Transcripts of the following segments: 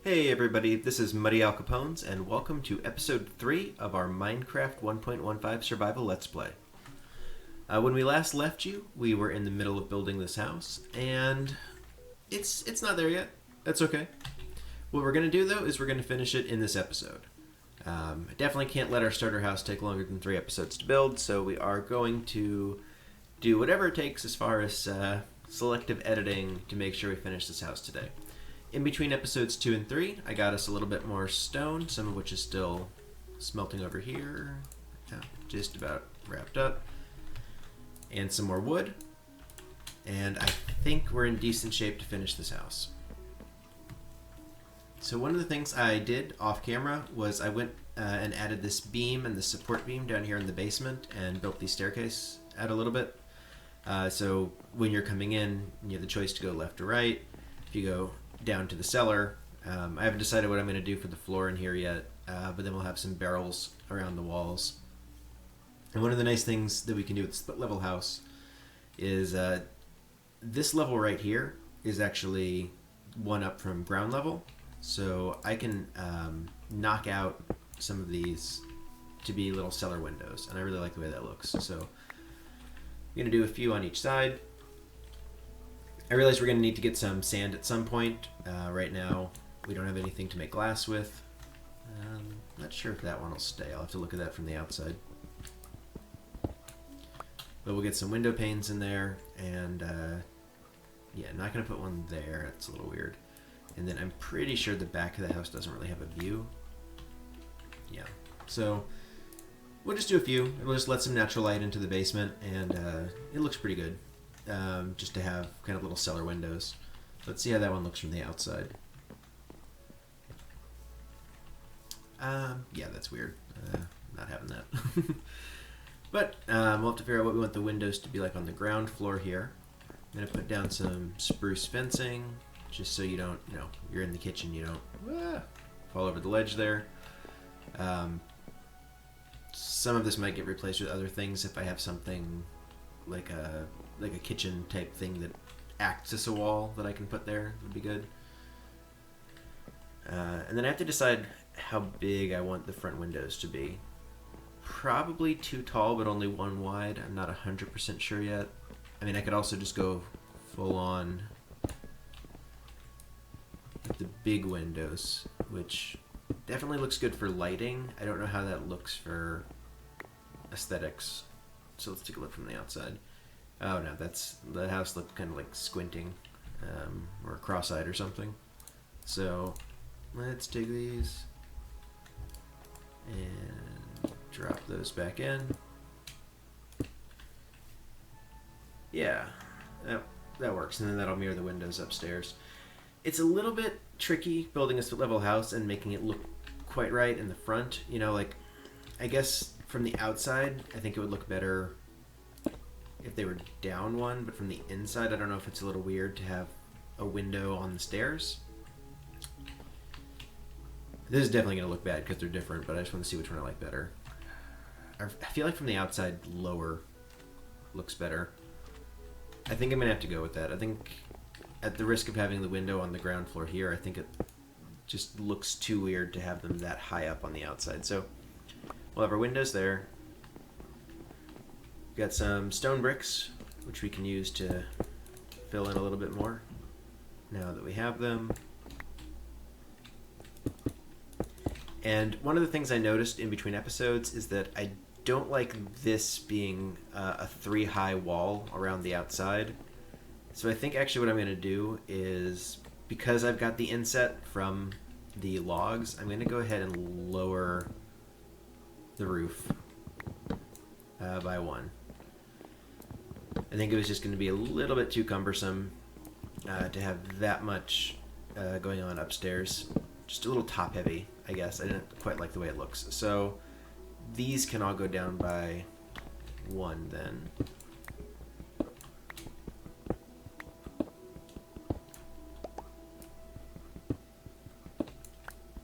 Hey everybody, this is Muddy Al Capones, and welcome to episode 3 of our Minecraft 1.15 Survival Let's Play. When we last left you, we were in the middle of building this house, and it's not there yet. That's okay. What we're going to do, though, is we're going to finish it in this episode. I definitely can't let our starter house take longer than 3 episodes to build, so we are going to do whatever it takes as far as selective editing to make sure we finish this house today. In between episodes 2 and 3, I got us a little bit more stone, some of which is still smelting over here. Yeah, just about wrapped up. And some more wood. And I think we're in decent shape to finish this house. So one of the things I did off camera was I went and added this beam and the support beam down here in the basement and built the staircase out a little bit. So when you're coming in, you have the choice to go left or right. If you go down to the cellar. I haven't decided what I'm going to do for the floor in here yet, but then we'll have some barrels around the walls. And one of the nice things that we can do with the split level house is this level right here is actually one up from ground level, so I can knock out some of these to be little cellar windows, and I really like the way that looks. So I'm going to do a few on each side. I realize we're going to need to get some sand at some point. Right now, we don't have anything to make glass with. Not sure if that one will stay. I'll have to look at that from the outside. But we'll get some window panes in there, and yeah, not going to put one there. That's a little weird. And then I'm pretty sure the back of the house doesn't really have a view. Yeah, so we'll just do a few. We'll just let some natural light into the basement, and it looks pretty good. Just to have kind of little cellar windows. Let's see how that one looks from the outside. Yeah, that's weird. Not having that. But we'll have to figure out what we want the windows to be like on the ground floor here. I'm going to put down some spruce fencing, just so you don't, you're in the kitchen, you don't fall over the ledge there. Some of this might get replaced with other things if I have something like a kitchen type thing that acts as a wall that I can put there. Would be good. And then I have to decide how big I want the front windows to be. Probably too tall, but only one wide. I'm not 100% sure yet. I mean, I could also just go full on with the big windows, which definitely looks good for lighting. I don't know how that looks for aesthetics. So let's take a look from the outside. Oh no, the house looked kind of like squinting, or cross-eyed or something. So let's take these and drop those back in. Yeah, that works, and then that'll mirror the windows upstairs. It's a little bit tricky building a split level house and making it look quite right in the front. Like, I guess from the outside, I think it would look better if they were down one, but from the inside, I don't know if it's a little weird to have a window on the stairs. This is definitely going to look bad because they're different, but I just want to see which one I like better. I feel like from the outside, lower looks better. I think I'm going to have to go with that. I think at the risk of having the window on the ground floor here, I think it just looks too weird to have them that high up on the outside. So we'll have our windows there. Got some stone bricks, which we can use to fill in a little bit more now that we have them. And one of the things I noticed in between episodes is that I don't like this being a 3-high wall around the outside. So I think actually what I'm going to do is, because I've got the inset from the logs, I'm going to go ahead and lower the roof by 1. I think it was just going to be a little bit too cumbersome to have that much going on upstairs. Just a little top heavy, I guess. I didn't quite like the way it looks. So these can all go down by 1 then.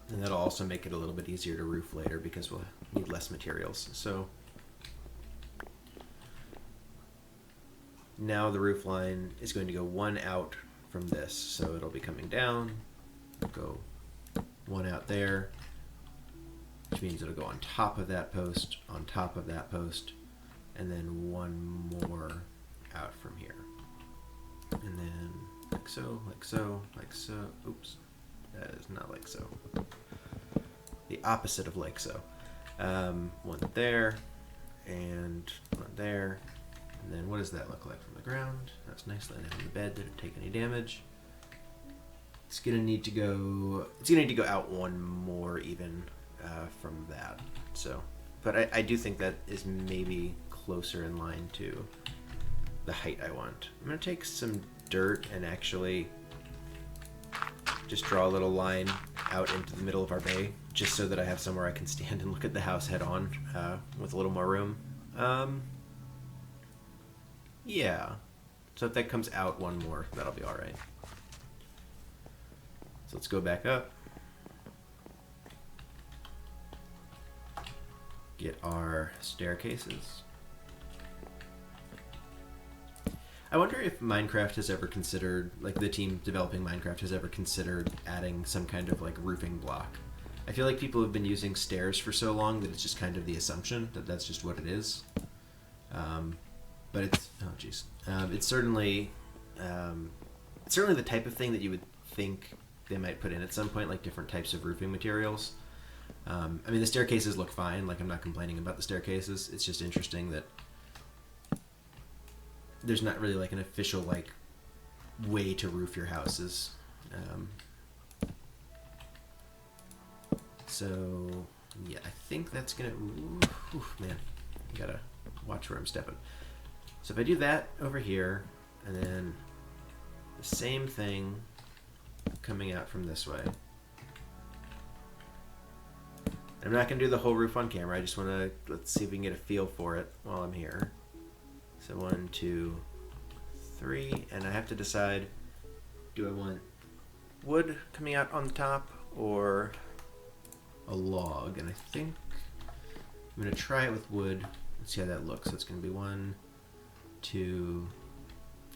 And that'll also make it a little bit easier to roof later because we'll need less materials. So now the roof line is going to go 1 out from this. So it'll be coming down, go one out there, which means it'll go on top of that post, on top of that post, and then one more out from here. And then like so, like so, like so. Oops, that is not like so. The opposite of like so. One there, and one there. And then what does that look like from the ground? That's nice landing on the bed, didn't take any damage. It's gonna need to go out one more even from that. So, but I do think that is maybe closer in line to the height I want. I'm gonna take some dirt and actually just draw a little line out into the middle of our bay, just so that I have somewhere I can stand and look at the house head on with a little more room. Yeah. So if that comes out one more, that'll be all right. So let's go back up. Get our staircases. I wonder if Minecraft has ever considered, like the team developing Minecraft has ever considered adding some kind of like roofing block. I feel like people have been using stairs for so long that it's just kind of the assumption that that's just what it is. But it's, oh geez, it's certainly the type of thing that you would think they might put in at some point, like different types of roofing materials. I mean, the staircases look fine. Like, I'm not complaining about the staircases. It's just interesting that there's not really like an official like way to roof your houses. So yeah, I think that's gonna. Man, you gotta watch where I'm stepping. So if I do that over here, and then the same thing coming out from this way. I'm not going to do the whole roof on camera. I just want to, let's see if we can get a feel for it while I'm here. So 1, 2, 3, and I have to decide, do I want wood coming out on the top or a log? And I think I'm going to try it with wood. Let's see how that looks. So it's going to be 1, 2,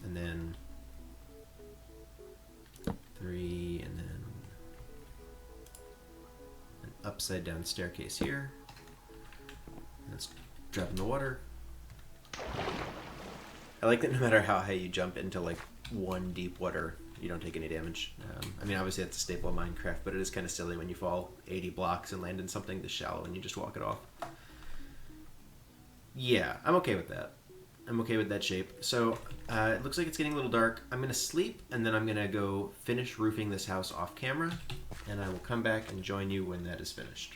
and then 3, and then an upside down staircase here. Let's drop in the water. I like that no matter how high you jump into like one deep water, you don't take any damage. I mean, obviously that's a staple of Minecraft, but it is kind of silly when you fall 80 blocks and land in something this shallow and you just walk it off. Yeah, I'm okay with that. I'm okay with that shape. So it looks like it's getting a little dark. I'm going to sleep, and then I'm going to go finish roofing this house off camera, and I will come back and join you when that is finished.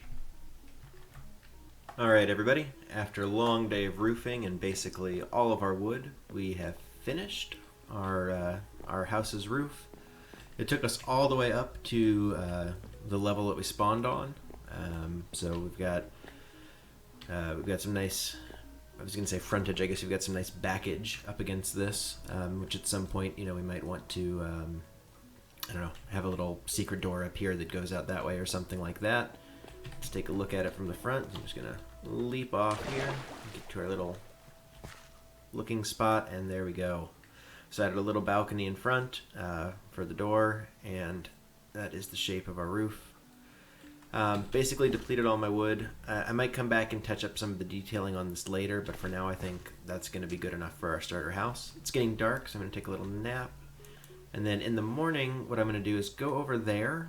All right, everybody. After a long day of roofing and basically all of our wood, we have finished our house's roof. It took us all the way up to the level that we spawned on. So we've got some nice, I was going to say frontage, I guess we've got some nice backage up against this, which at some point, we might want to, I don't know, have a little secret door up here that goes out that way or something like that. Let's take a look at it from the front. I'm just going to leap off here, get to our little looking spot, and there we go. So I added a little balcony in front for the door, and that is the shape of our roof. Basically depleted all my wood. I might come back and touch up some of the detailing on this later, but for now I think that's going to be good enough for our starter house. It's getting dark, so I'm going to take a little nap. And then in the morning, what I'm going to do is go over there,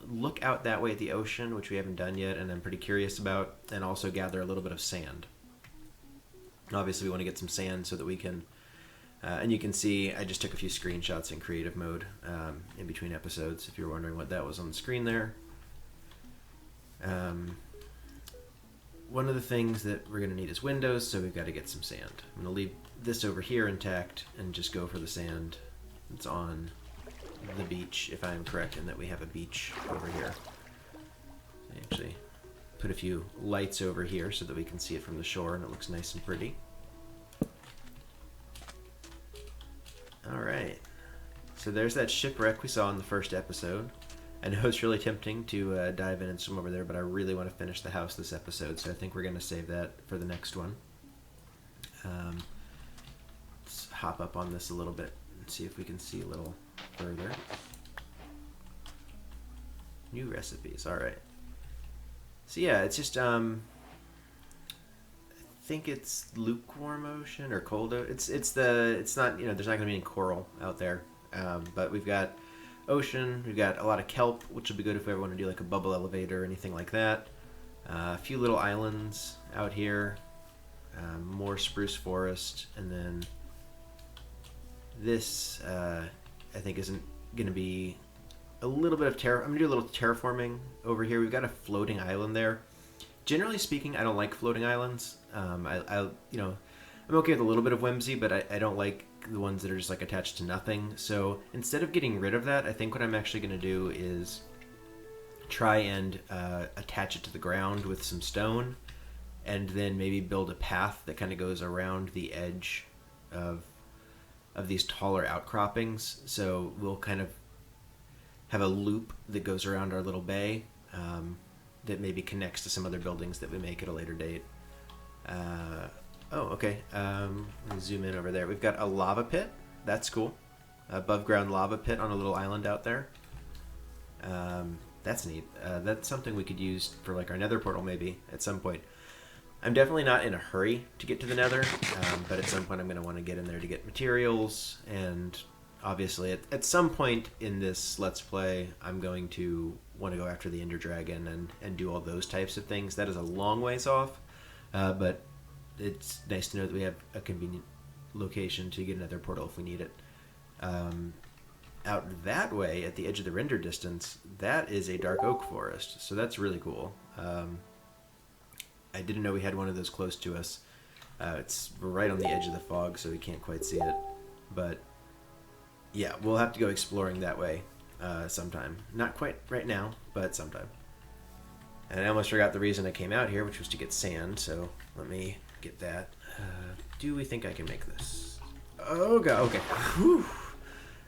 look out that way at the ocean, which we haven't done yet, and I'm pretty curious about, and also gather a little bit of sand. Obviously we want to get some sand so that we can, and you can see I just took a few screenshots in creative mode in between episodes, if you're wondering what that was on the screen there. One of the things that we're going to need is windows, so we've got to get some sand. I'm going to leave this over here intact and just go for the sand that's on the beach, if I'm correct in that we have a beach over here. I actually put a few lights over here so that we can see it from the shore and it looks nice and pretty. Alright, so there's that shipwreck we saw in the first episode. I know it's really tempting to dive in and swim over there, but I really want to finish the house this episode, so I think we're going to save that for the next one. Let's hop up on this a little bit and see if we can see a little further. New recipes. All right. So yeah, it's just I think it's lukewarm ocean or cold. It's not, there's not gonna be any coral out there, but we've got ocean. We've got a lot of kelp, which will be good if we ever want to do like a bubble elevator or anything like that. A few little islands out here, more spruce forest, and then this I think isn't going to be a little bit of I'm going to do a little terraforming over here. We've got a floating island there. Generally speaking, I don't like floating islands. I'm okay with a little bit of whimsy, but I don't like the ones that are just like attached to nothing. So instead of getting rid of that, I think what I'm actually going to do is try and attach it to the ground with some stone, and then maybe build a path that kind of goes around the edge of these taller outcroppings. So we'll kind of have a loop that goes around our little bay, that maybe connects to some other buildings that we make at a later date. Okay. Let me zoom in over there. We've got a lava pit. That's cool. Above ground lava pit on a little island out there. That's neat. That's something we could use for like our nether portal maybe at some point. I'm definitely not in a hurry to get to the nether, but at some point I'm going to want to get in there to get materials, and obviously at some point in this Let's Play I'm going to want to go after the Ender Dragon and do all those types of things. That is a long ways off, but it's nice to know that we have a convenient location to get another portal if we need it. Out that way, at the edge of the render distance, that is a dark oak forest, so that's really cool. I didn't know we had one of those close to us. It's right on the edge of the fog, so we can't quite see it. But yeah, we'll have to go exploring that way sometime. Not quite right now, but sometime. And I almost forgot the reason I came out here, which was to get sand, so let me get that. Do we think I can make this? Oh god, okay. Whew.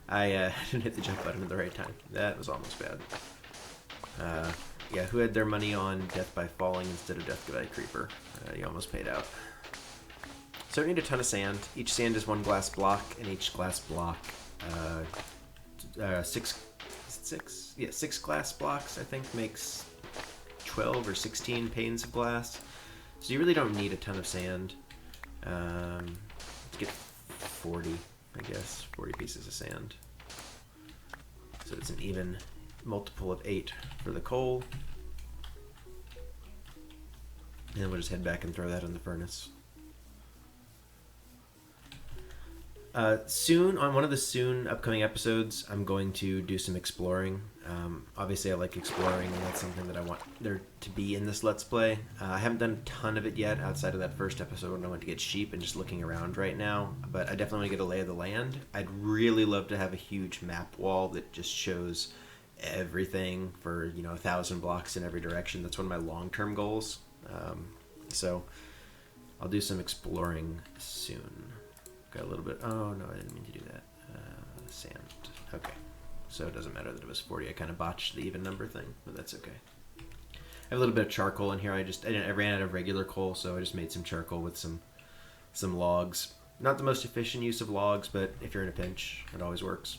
I didn't hit the jump button at the right time. That was almost bad. Yeah, who had their money on death by falling instead of death by creeper? You almost paid out. So we need a ton of sand. Each sand is one glass block, and each glass block, six glass blocks, I think, makes 12 or 16 panes of glass. So you really don't need a ton of sand. Let's get 40, I guess, 40 pieces of sand. So it's an even multiple of 8 for the coal. And then we'll just head back and throw that in the furnace. Soon, on one of the soon upcoming episodes, I'm going to do some exploring. Obviously, I like exploring, and that's something that I want there to be in this Let's Play. I haven't done a ton of it yet, outside of that first episode when I went to get sheep and just looking around right now, but I definitely want to get a lay of the land. I'd really love to have a huge map wall that just shows everything for 1,000 blocks in every direction. That's one of my long-term goals. So I'll do some exploring soon. Got a little bit. Oh no, I didn't mean to do that. Sand. Okay, so it doesn't matter that it was 40. I kind of botched the even number thing, but that's okay. I have a little bit of charcoal in here. I ran out of regular coal, so I just made some charcoal with some logs. Not the most efficient use of logs, but if you're in a pinch, it always works.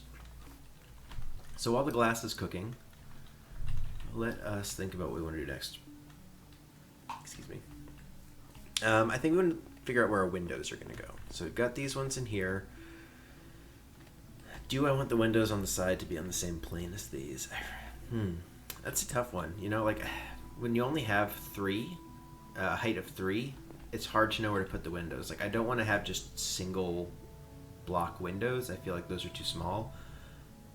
So while the glass is cooking, let us think about what we want to do next. Excuse me. I think we want to figure out where our windows are going to go. So we've got these ones in here. Do I want the windows on the side to be on the same plane as these? That's a tough one. Like when you only have 3, height of 3, it's hard to know where to put the windows. Like I don't want to have just single block windows. I feel like those are too small.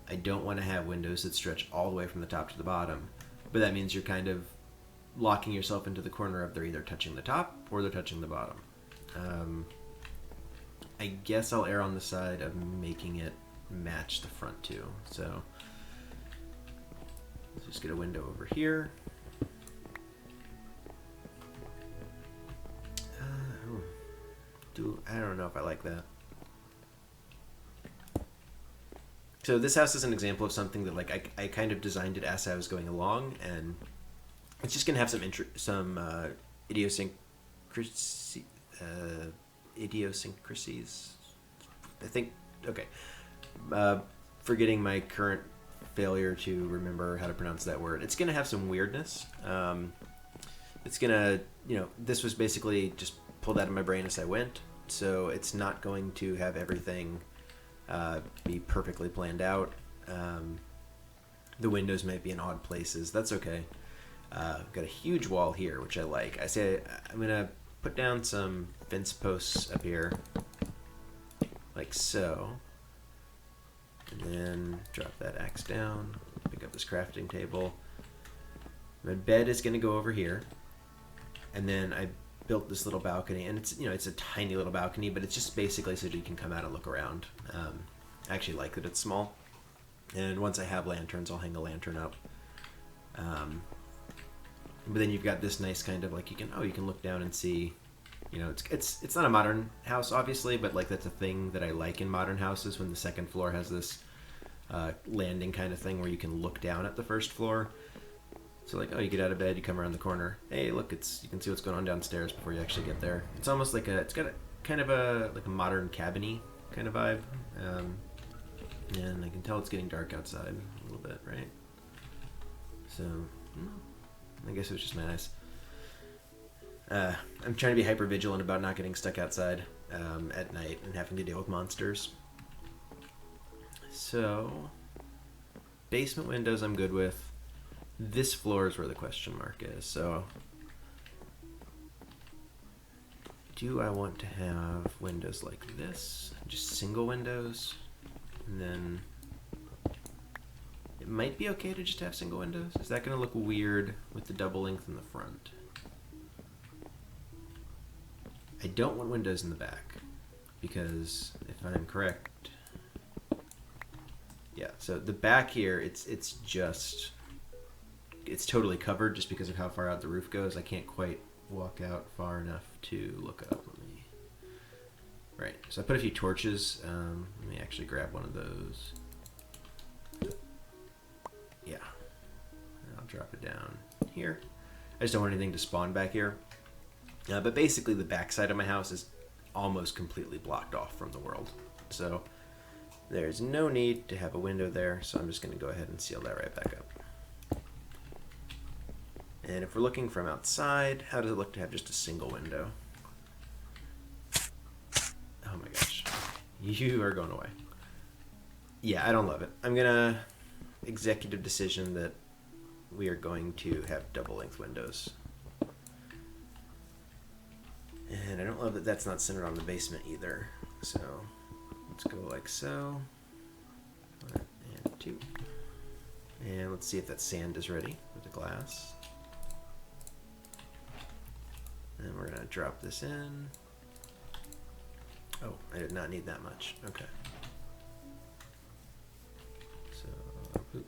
I don't want to have windows that stretch all the way from the top to the bottom, but that means you're kind of locking yourself into the corner of they're either touching the top or they're touching the bottom. I guess I'll err on the side of making it match the front too. So let's just get a window over here. I don't know if I like that. So this house is an example of something that like I kind of designed it as I was going along, and it's just gonna have some idiosyncrasies. I think. Okay. Forgetting my current failure to remember how to pronounce that word. It's going to have some weirdness. It's going to, this was basically just pulled out of my brain as I went. So it's not going to have everything be perfectly planned out. The windows might be in odd places. That's okay. I've got a huge wall here, which I like. I say I'm going to put down some fence posts up here, like so. And then drop that axe down, pick up this crafting table. My bed is going to go over here. And then I built this little balcony, and it's a tiny little balcony, but it's just basically so that you can come out and look around. I actually like that it's small. And once I have lanterns, I'll hang a lantern up. But then you've got this nice kind of like you can look down and see. It's not a modern house, obviously, but like that's a thing that I like in modern houses when the second floor has this landing kind of thing where you can look down at the first floor. So like, you get out of bed, you come around the corner. Hey, look, you can see what's going on downstairs before you actually get there. It's almost like it's got a kind of a modern cabin-y kind of vibe. And I can tell it's getting dark outside a little bit, right? So, I guess it was just my eyes. I'm trying to be hyper vigilant about not getting stuck outside at night and having to deal with monsters. So, basement windows I'm good with. This floor is where the question mark is. So, do I want to have windows like this? Just single windows? And then it might be okay to just have single windows. Is that going to look weird with the double length in the front? I don't want windows in the back because if I'm correct, yeah. So the back here, it's totally covered just because of how far out the roof goes. I can't quite walk out far enough to look up. Right, so I put a few torches. Let me actually grab one of those. Yeah, and I'll drop it down here. I just don't want anything to spawn back here. But basically the back side of my house is almost completely blocked off from the world. So there's no need to have a window there, so I'm just going to go ahead and seal that right back up. And if we're looking from outside, how does it look to have just a single window? Oh my gosh. You are going away. Yeah, I don't love it. I'm going to executive decision that we are going to have double length windows. And I don't love that that's not centered on the basement either. So let's go like so. 1 and 2. And let's see if that sand is ready with the glass. And we're going to drop this in. Oh, I did not need that much. Okay. So, boop,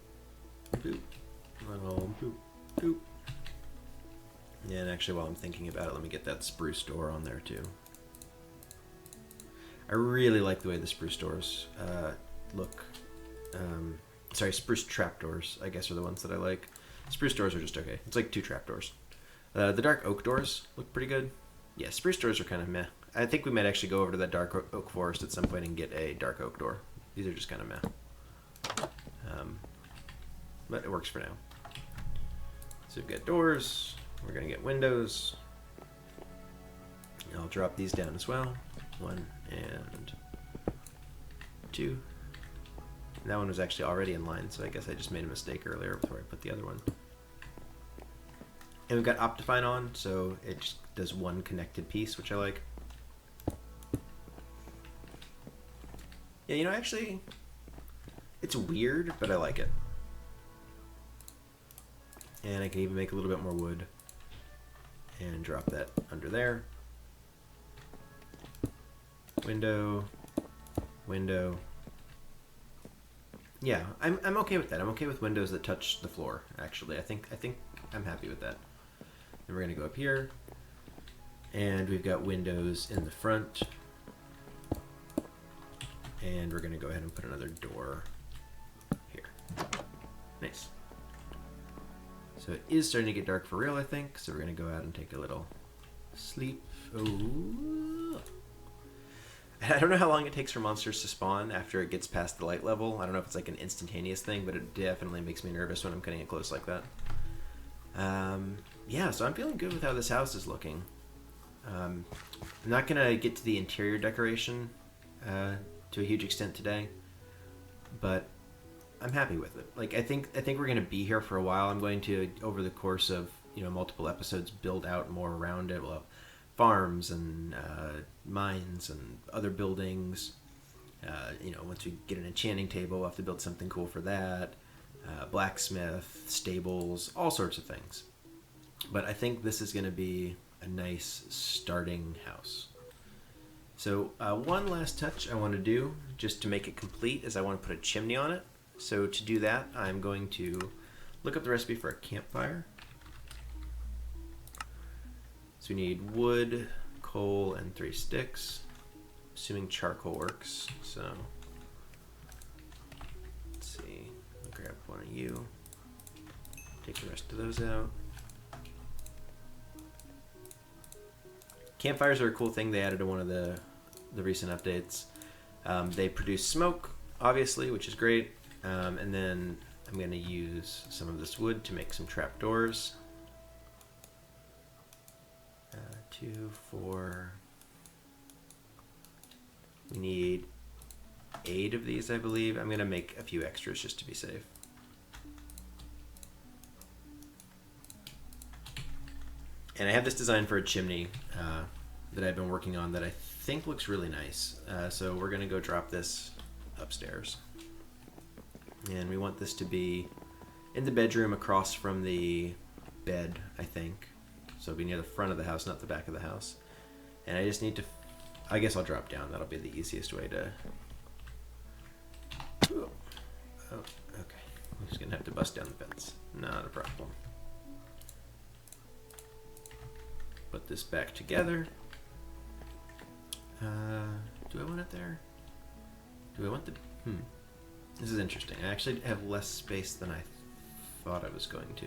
boop, little boop, boop. And actually, while I'm thinking about it, let me get that spruce door on there too. I really like the way the spruce doors look. Sorry, spruce trapdoors, I guess, are the ones that I like. Spruce doors are just okay. It's like 2 trapdoors. The dark oak doors look pretty good. Yeah, spruce doors are kind of meh. I think we might actually go over to that dark oak forest at some point and get a dark oak door. These are just kind of meh. But it works for now. So we've got doors. We're going to get windows. I'll drop these down as well. 1 and 2. And that one was actually already in line, so I guess I just made a mistake earlier before I put the other one. And we've got Optifine on, so it just does one connected piece, which I like. Yeah, actually, it's weird, but I like it. And I can even make a little bit more wood and drop that under there. Window, window. Yeah, I'm okay with that. I'm okay with windows that touch the floor, actually. I think I'm happy with that. Then we're gonna go up here, and we've got windows in the front. And we're going to go ahead and put another door here. Nice. So it is starting to get dark for real, I think. So we're going to go out and take a little sleep. Oh. I don't know how long it takes for monsters to spawn after it gets past the light level. I don't know if it's like an instantaneous thing, but it definitely makes me nervous when I'm cutting it close like that. Yeah, so I'm feeling good with how this house is looking. I'm not gonna get to the interior decoration to a huge extent today, but I'm happy with it. Like I think we're gonna be here for a while. I'm going to, over the course of multiple episodes, build out more around it. Well, farms and mines and other buildings. Once we get an enchanting table, we'll have to build something cool for that. Blacksmith, stables, all sorts of things. But I think this is going to be a nice starting house. So one last touch I want to do, just to make it complete, is I want to put a chimney on it. So to do that, I'm going to look up the recipe for a campfire. So we need wood, coal, and 3 sticks. Assuming charcoal works. So let's see. I'll grab one of you. Take the rest of those out. Campfires are a cool thing they added to one of the recent updates. They produce smoke, obviously, which is great. And then I'm going to use some of this wood to make some trapdoors. 2, 4. We need 8 of these, I believe. I'm going to make a few extras just to be safe. And I have this design for a chimney that I've been working on that I think looks really nice. So we're going to go drop this upstairs. And we want this to be in the bedroom across from the bed, I think. So it'll be near the front of the house, not the back of the house. And I just need to... I guess I'll drop down. That'll be the easiest way to... Oh, okay. I'm just going to have to bust down the fence. Not a problem. Put this back together. Do I want it there? Do I want the... This is interesting. I actually have less space than I thought I was going to.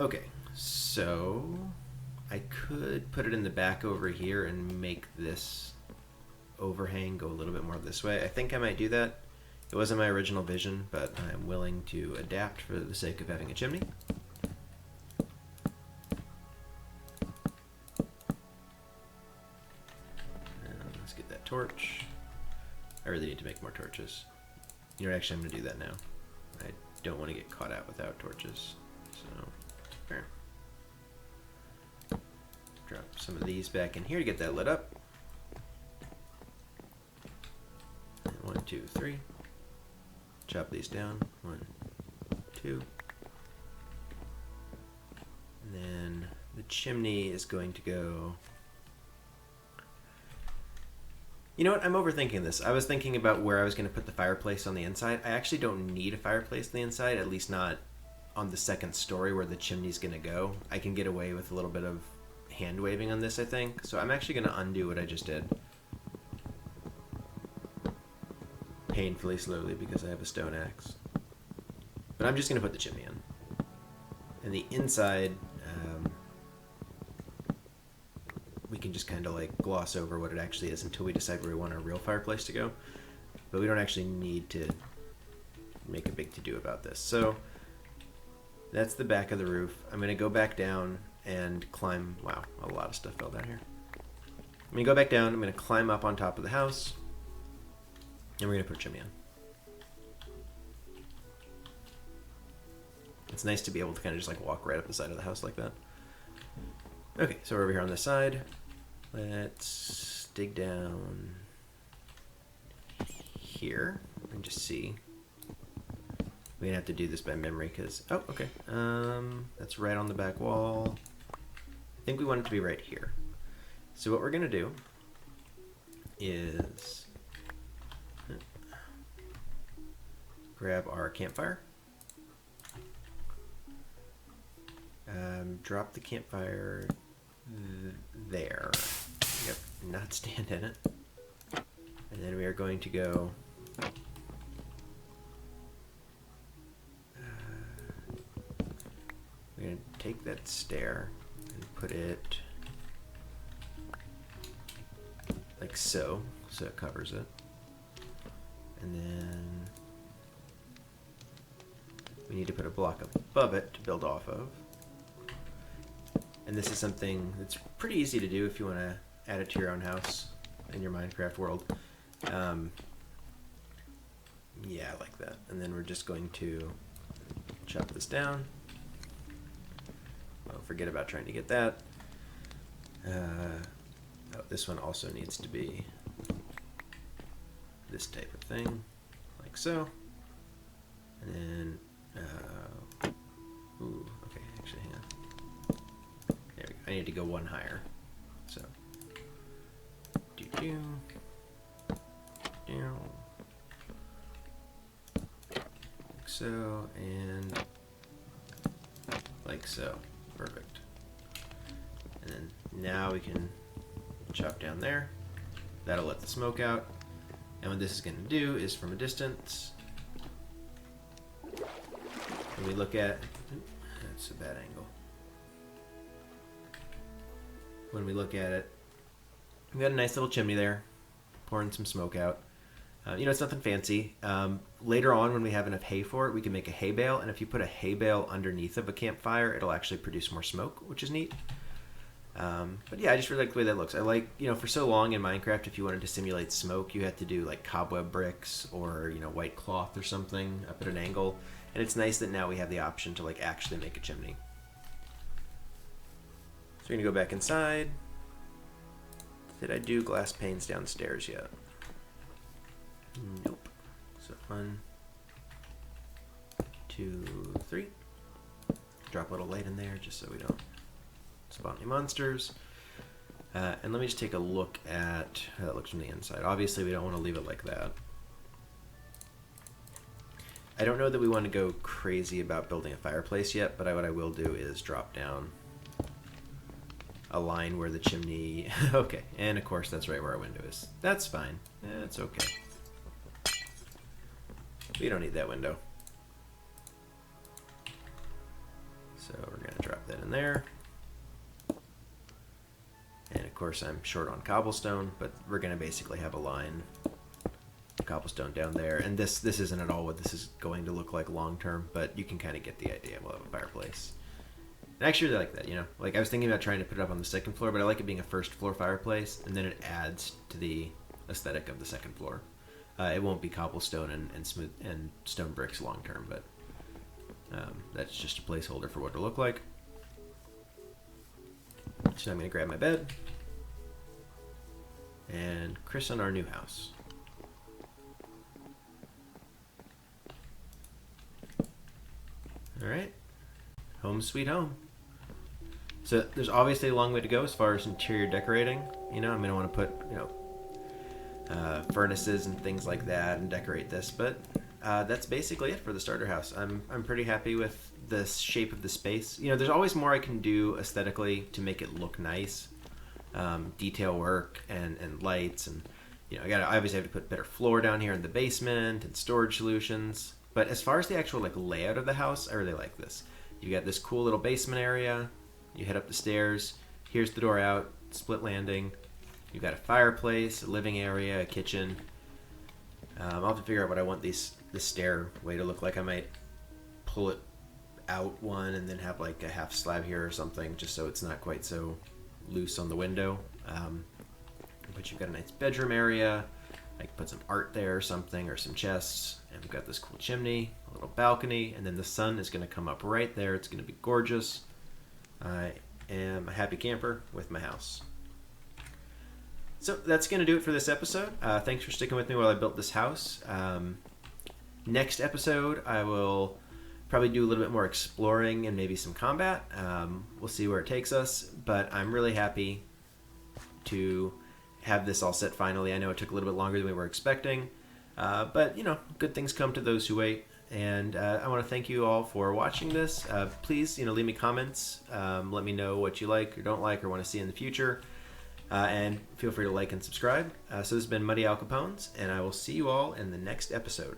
Okay, so I could put it in the back over here and make this overhang go a little bit more this way. I think I might do that. It wasn't my original vision, but I'm willing to adapt for the sake of having a chimney. Let's get that torch. I really need to make more torches. Actually, I'm going to do that now. I don't want to get caught out without torches. So, there. Drop some of these back in here to get that lit up. 1, 2, 3. Chop these down. 1, 2. And then the chimney is going to go... You know what? I'm overthinking this. I was thinking about where I was going to put the fireplace on the inside. I actually don't need a fireplace on the inside, at least not on the second story where the chimney's going to go. I can get away with a little bit of hand waving on this, I think. So I'm actually going to undo what I just did. Painfully slowly because I have a stone axe. But I'm just going to put the chimney in. And the inside, we can just kind of like gloss over what it actually is until we decide where we want our real fireplace to go. But we don't actually need to make a big to-do about this. So that's the back of the roof. I'm going to go back down and climb. Wow, a lot of stuff fell down here. I'm going to go back down. I'm going to climb up on top of the house. And we're going to put a chimney in. It's nice to be able to kind of just like walk right up the side of the house like that. Okay, so we're over here on this side. Let's dig down here and just see. We're gonna have to do this by memory because, oh, okay. That's right on the back wall. I think we want it to be right here. So what we're gonna do is grab our campfire. Drop the campfire there. Yep, not stand in it. And then we are going to go we're going to take that stair and put it like so. So it covers it. And then we need to put a block above it to build off of. And this is something that's pretty easy to do if you want to add it to your own house in your Minecraft world. Yeah, like that. And then we're just going to chop this down. Oh, forget about trying to get that. Oh, this one also needs to be this type of thing, like so. And then, ooh, okay, actually, hang on. There we go. I need to go one higher. So, do. Like so, and like so. Perfect. And then now we can chop down there. That'll let the smoke out. And what this is going to do is from a distance, when we look at, that's a bad angle. When we look at it, we got a nice little chimney there, pouring some smoke out. It's nothing fancy. Later on, when we have enough hay for it, we can make a hay bale. And if you put a hay bale underneath of a campfire, it'll actually produce more smoke, which is neat. But yeah, I just really like the way that looks. I like, for so long in Minecraft, if you wanted to simulate smoke, you had to do like cobweb bricks or, white cloth or something up at an angle. And it's nice that now we have the option to like actually make a chimney. So we're gonna go back inside. Did I do glass panes downstairs yet? Nope. So 1, 2, 3. Drop a little light in there just so we don't spawn any monsters. And let me just take a look at how that looks from the inside. Obviously, we don't want to leave it like that. I don't know that we want to go crazy about building a fireplace yet, but what I will do is drop down a line where the chimney... Okay, and of course that's right where our window is. That's fine. That's okay. We don't need that window. So we're going to drop that in there. And of course I'm short on cobblestone, but we're going to basically have a line of cobblestone down there. And this isn't at all what this is going to look like long term, but you can kind of get the idea. We'll have a fireplace. And I actually really like that, Like I was thinking about trying to put it up on the second floor, but I like it being a first floor fireplace, and then it adds to the aesthetic of the second floor. It won't be cobblestone and smooth and stone bricks long term, but that's just a placeholder for what it'll look like. So I'm going to grab my bed and christen our new house. All right, home sweet home. So there's obviously a long way to go as far as interior decorating. I'm going to want to put, furnaces and things like that and decorate this, but that's basically it for the starter house. I'm pretty happy with the shape of the space. There's always more I can do aesthetically to make it look nice. Detail work and lights, and I obviously have to put better floor down here in the basement and storage solutions. But as far as the actual layout of the house, I really like this. You got this cool little basement area. You head up the stairs. Here's the door out, split landing. You've got a fireplace, a living area, a kitchen. I'll have to figure out what I want this stairway to look like. I might pull it out one and then have like a half slab here or something, just so it's not quite so loose on the window. But you've got a nice bedroom area. I can put some art there or something, or some chests. And we've got this cool chimney, a little balcony, and then the sun is going to come up right there. It's going to be gorgeous. I am a happy camper with my house. So that's going to do it for this episode. Thanks for sticking with me while I built this house. Next episode, I will probably do a little bit more exploring and maybe some combat. We'll see where it takes us, but I'm really happy to have this all set finally. I know it took a little bit longer than we were expecting, but good things come to those who wait. And I want to thank you all for watching this. Please, leave me comments. Let me know what you like or don't like or want to see in the future. And feel free to like and subscribe. So this has been Muddy Al Capones, and I will see you all in the next episode.